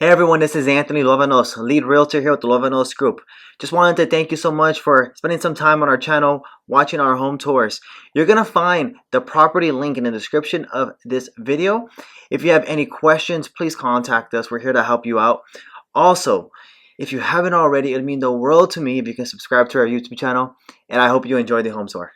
Hey everyone, this is Anthony Luevanos, lead realtor here with the Luevanos Group. Just wanted to thank you so much for spending some time on our channel, watching our home tours. You're going to find the property link in the description of this video. If you have any questions, please contact us. We're here to help you out. Also, if you haven't already, it would mean the world to me if you can subscribe to our YouTube channel, and I hope you enjoy the home tour.